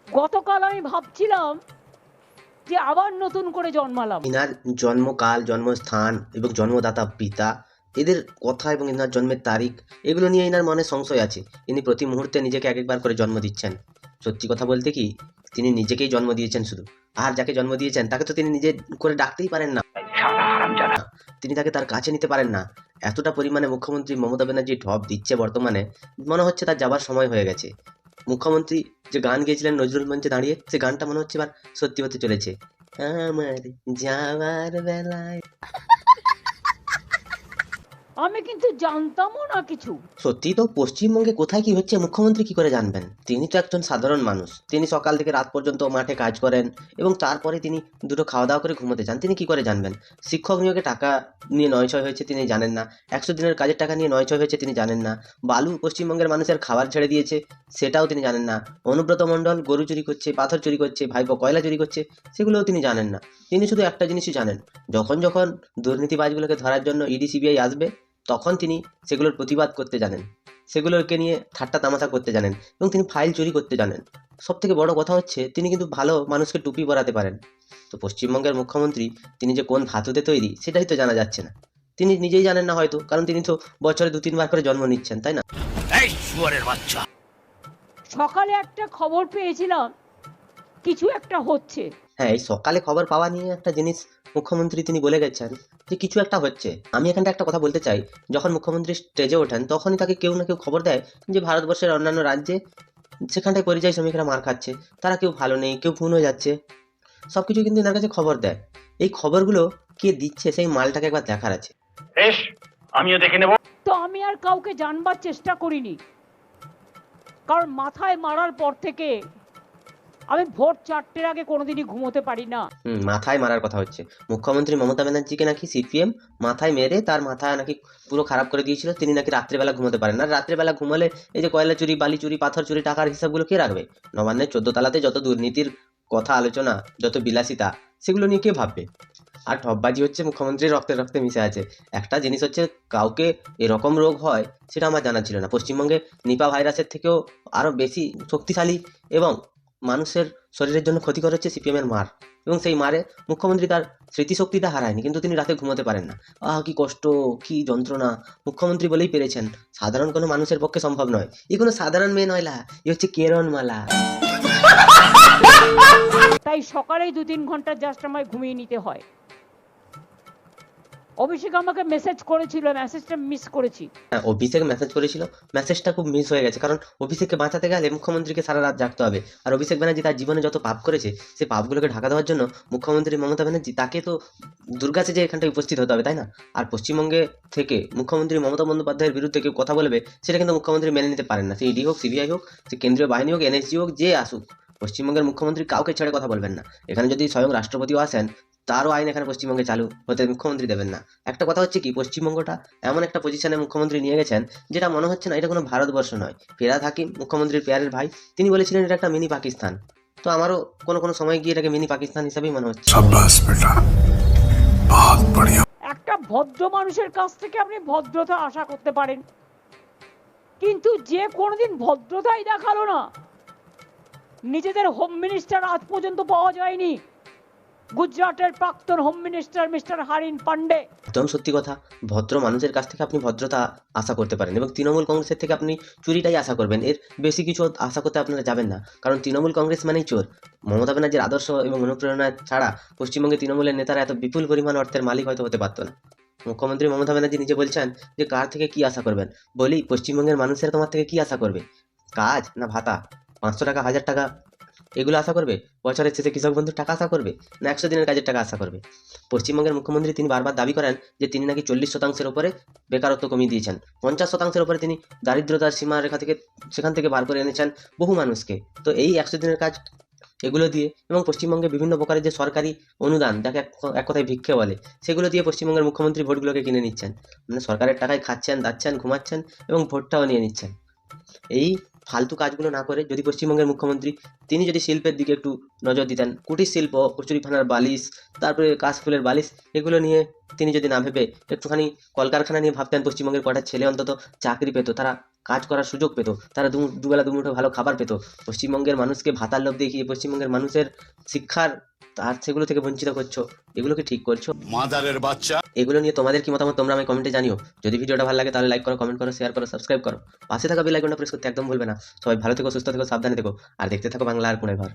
গতকাল আমি ভাবছিলাম যে আবার নতুন করে জন্মালাম। ইনার জন্মকাল, জন্মস্থান এবং জন্মদাতা পিতা, এদের কথা এবং ইনার জন্মের তারিখ, এগুলো নিয়ে ইনার মনে সংশয় আছে। ইনি প্রতি মুহূর্তে নিজেকে এক একবার করে জন্ম দিচ্ছেন। সত্যি কথা বলতে কি, তিনি নিজেকেই জন্ম দিয়েছেন শুধু। আর যাকে জন্ম দিয়েছেন তাকে তো তিনি নিজে করে ডাকতেই পারেন না, তিনি তাকে তার কাছে নিতে পারেন না। এতটা পরিমাণে মুখ্যমন্ত্রী মমতা ব্যানার্জি ঢপ দিচ্ছে বর্তমানে, মনে হচ্ছে তার যাবার সময় হয়ে গেছে। মুখ্যমন্ত্রী যে গান গেয়েছিলেন নজরুল মঞ্চে দাঁড়িয়ে, সে গানটা মনে হচ্ছে এবার সত্যি হতে চলেছে। আমার যাওয়ার বেলায়। আমি কিন্তু জানতামও না কিছু। সত্যি তো, পশ্চিমবঙ্গে কোথায় কি হচ্ছে মুখ্যমন্ত্রী কি করে জানবেন? তিনি তো একজন সাধারণ মানুষ, তিনি সকাল থেকে রাত পর্যন্ত মাঠে কাজ করেন এবং তারপরে তিনি দুটো খাওয়া দাওয়া করে ঘুমোতে যান। তিনি কি করে জানবেন? শিক্ষক নিয়োগে টাকা নিয়ে নয়ছয় হয়েছে তিনি জানেন না, 100 দিনের কাজের টাকা নিয়ে নয়ছয় হয়েছে তিনি জানেন না, বালু পশ্চিমবঙ্গের মানুষের খাবার ছেড়ে দিয়েছে সেটাও তিনি জানেন না, অনুব্রত মণ্ডল গরু চুরি করছে, পাথর চুরি করছে, ভাইপো কয়লা চুরি করছে, সেগুলোও তিনি জানেন না। তিনি শুধু একটা জিনিসই জানেন, যখন যখন দুর্নীতিবাজগুলোকে ধরার জন্য ইডি সিবিআই আসবে, তখন তিনি সেগুলোর প্রতিবাদ করতে জানেন, সেগুলোকে নিয়ে ঠাট্টা তামাশা করতে জানেন এবং তিনি ফাইল চুরি করতে জানেন। সব থেকে বড় কথা হচ্ছে তিনি কিন্তু ভালো মানুষকে টুপি পরাতে পারেন। তো পশ্চিমবঙ্গের মুখ্যমন্ত্রী তিনি যে কোন ধাতুতে তৈরি সেটাই তো জানা যাচ্ছে না। তিনি নিজেই জানেন না হয়তো, কারণ তিনি তো বছরে 2-3 বার করে জন্ম নিচ্ছেন, তাই না? সকালে একটা খবর পেয়েছিলাম কিছু একটা হচ্ছে। হ্যাঁ, এই সকালে খবর পাওয়া নিয়ে একটা জিনিস মুখ্যমন্ত্রী তিনি বলে গেছেন যে কিছু একটা হচ্ছে। আমি এখানটা একটা কথা বলতে চাই, যখন মুখ্যমন্ত্রী স্টেজে ওঠেন তখনই তাকে কেউ না কেউ খবর দেয় যে ভারতবর্ষের অন্যান্য রাজ্যে সেখানটায় পরিযায়ী শ্রমিকরা মার খাচ্ছে, তারা কেউ ভালো নেই, কেউ খুন হয়ে যাচ্ছে, সবকিছু কিন্তু এনার কাছে খবর দেয়। এই খবরগুলো কে দিচ্ছে সেই মালটাকে একবার দেখার আছে। বেশ, আমিও দেখে নেব। তো আমি আর কাউকে জানবার চেষ্টা করিনি, কারণ মাথায় মারার পর থেকে আমি ভোর 4টের আগে কোনোদিনই ঘুমোতে পারি না। মাথায় মারার কথা হচ্ছে। মুখ্যমন্ত্রী মমতা ব্যানার্জিকে নাকি সিপিএম মাথায় মেরে তার মাথা নাকি পুরো খারাপ করে দিয়েছিল, তিনি নাকি রাত্রেবেলা ঘুমোতে পারেন না। রাত্রেবেলা ঘুমালে এই যে কয়লা চুরি, বালি চুরি, পাথর চুরি, টাকার হিসাবগুলো কে রাখবে? নবান্নের 14 তলাতে যত দুর্নীতির কথা আলোচনা, যত বিলাসিতা, সেগুলো নিয়ে কে ভাববে? আর ঠপবাজি হচ্ছে মুখ্যমন্ত্রীর রক্তে রক্তে মিশে আছে। একটা জিনিস হচ্ছে, কাউকে এরকম রোগ হয় সেটা আমার জানা ছিল না। পশ্চিমবঙ্গে নিপা ভাইরাসের থেকেও আরো বেশি শক্তিশালী এবং মানুষের শরীরের জন্য ক্ষতিকর হচ্ছে সিপিএম এর মার, এবং সেই মারে মুখ্যমন্ত্রী তার স্মৃতিশক্তিটা হারায়নি, কিন্তু তিনি রাতে ঘুমোতে পারেন না। কি কষ্ট, কি যন্ত্রণা! মুখ্যমন্ত্রী বলেই পেরেছেন, সাধারণ কোনো মানুষের পক্ষে সম্ভব নয়। এ কোনো সাধারণ মেয়ে নয়, এ হচ্ছে কেরণমালা। তাই সকালেই 2-3 ঘন্টা জাস্ট আমায় ঘুমিয়ে নিতে হয়। অভিষেক আমাকে মেসেজ করেছিল, মেসেজটা মিস করেছি। হ্যাঁ, অভিষেক মেসেজ করেছিল, মেসেজটা খুব মিস হয়ে গেছে, কারণ অভিষেককে বাঁচাতে গেলে মুখ্যমন্ত্রীকে সারা রাত জাগতে হবে। আর অভিষেক ব্যানার্জি তার জীবনে যত পাপ করেছে সেই পাপগুলোকে ঢাকা দেওয়ার জন্য মুখ্যমন্ত্রী মমতা ব্যানার্জি তাকে তো দুর্গা সেজে এখানটায় উপস্থিত হতে হবে, তাই না? আর পশ্চিমবঙ্গে থেকে মুখ্যমন্ত্রী মমতা বন্দ্যোপাধ্যায়ের বিরুদ্ধে কেউ কথা বলবে, সেটা কিন্তু মুখ্যমন্ত্রী মেনে নিতে পারেন না। সে ইডি হোক, সিবিআই হোক, সে কেন্দ্রীয় বাহিনী হোক, এনএসজি হোক, যে আসুক, পশ্চিমবঙ্গের মুখ্যমন্ত্রী কাউকে ছেড়ে কথা বলবেন না। এখানে যদি স্বয়ং রাষ্ট্রপতিও আসেন, তারও আইন এখানে পশ্চিমবঙ্গে চালু হতে মুখ্যমন্ত্রী দেবেন না। একটা কথা হচ্ছে কি, পশ্চিমবঙ্গটা এমন একটা পজিশনে মুখ্যমন্ত্রী নিয়ে গেছেন যেটা মনে হচ্ছে না এটা কোনো ভারতবর্ষ নয়। ফিরহাদ হাকিম মুখ্যমন্ত্রীর পেয়ারের ভাই, তিনি বলেছিলেন এটা একটা মিনি পাকিস্তান। তো আমারও কোনো কোনো সময় গিয়ে এটাকে মিনি পাকিস্তান হিসাবেই মনে হচ্ছে। একটা ভদ্র মানুষের কাছ থেকে আপনি ভদ্রতা আশা করতে পারেন, কিন্তু যে কোনোদিন ভদ্রতাই দেখালো না, নিজেদের হোম মিনিস্টার আজ পর্যন্ত পাওয়া যায়নি। গুজরাটের প্রাক্তন হোম মিনিস্টার মিস্টার হারিন পান্ডে। একদম সত্যি কথা, ভদ্র মানুষের কাছ থেকে আপনি ভদ্রতা আশা করতে পারেন, এবং তৃণমূল কংগ্রেসের থেকে আপনি চুরিটাই আশা করবেন, এর বেশি কিছু আশা করতে আপনারা যাবেন না, কারণ তৃণমূল কংগ্রেস মানেই চোর। মমতা ব্যানার্জির আদর্শ এবং অনুপ্রেরণা ছাড়া পশ্চিমবঙ্গে তৃণমূলের নেতারা এত বিপুল পরিমাণ অর্থের মালিক হয়তো হতে পারতো না। মুখ্যমন্ত্রী মমতা ব্যানার্জি নিজে বলছেন যে কার থেকে কি আশা করবেন। বলি, পশ্চিমবঙ্গের মানুষের তোমার থেকে কি আশা করবে? কাজ না ভাতা? 500 টাকা, 1000 টাকা, এগুলো আশা করবে? বছরের শেষে কৃষক বন্ধুর টাকা আশা করবে, না 100 দিনের কাজের টাকা আশা করবে? পশ্চিমবঙ্গের মুখ্যমন্ত্রী তিনি বারবার দাবি করেন যে তিনি নাকি 40% উপরে বেকারত্ব কমিয়ে দিয়েছেন, 50% উপরে তিনি দারিদ্রতার সীমা রেখা থেকে সেখান থেকে বার করে এনেছেন বহু মানুষকে। তো এই 100 দিনের কাজ, এগুলো দিয়ে, এবং পশ্চিমবঙ্গে বিভিন্ন প্রকারের যে সরকারি অনুদান, যাকে এক কথায় ভিক্ষে বলে, সেগুলো দিয়ে পশ্চিমবঙ্গের মুখ্যমন্ত্রী ভোটগুলোকে কিনে নিচ্ছেন। মানে সরকারের টাকায় খাচ্ছেন, দাচ্ছেন, ঘুমাচ্ছেন এবং ভোটটাও নিয়ে নিচ্ছেন। এই ফালতু কাজগুলো না করে যদি পশ্চিমবঙ্গের মুখ্যমন্ত্রী তিনি যদি শিল্পের দিকে একটু নজর দিতেন, কুটির শিল্প, কচুরিপানার বালিশ, তারপরে কাশফুলের বালিশ, এগুলো নিয়ে তিনি যদি না ভেবে একটুখানি কলকারখানা নিয়ে ভাবতেন, পশ্চিমবঙ্গের কটা ছেলে অন্তত চাকরি পেত, তারা কাজ করার সুযোগ পেত, তারা দুবেলা দুমুঠো ভালো খাবার পেত, পশ্চিমবঙ্গের মানুষকে ভাতার লোভ দেখিয়ে পশ্চিমবঙ্গের মানুষের শিক্ষার আর সেগুলো থেকে বঞ্চিত করছো, এগুলো কি ঠিক করছো? মাদারের বাচ্চা। এগুলো নিয়ে তোমাদের কি মতামত তোমরা আমায় কমেন্টে জানিও। যদি ভিডিওটা ভালো লাগে তাহলে লাইক করো, কমেন্ট করো, শেয়ার করো, সাবস্ক্রাইব করো, পাশে থাকা বেল আইকনটা প্রেস করতে একদম ভুলবে না। সবাই ভালো থেকো, সুস্থ থেকো, সাবধানে থেকো, আর দেখতে থাকো বাংলা আর কোণে ঘর।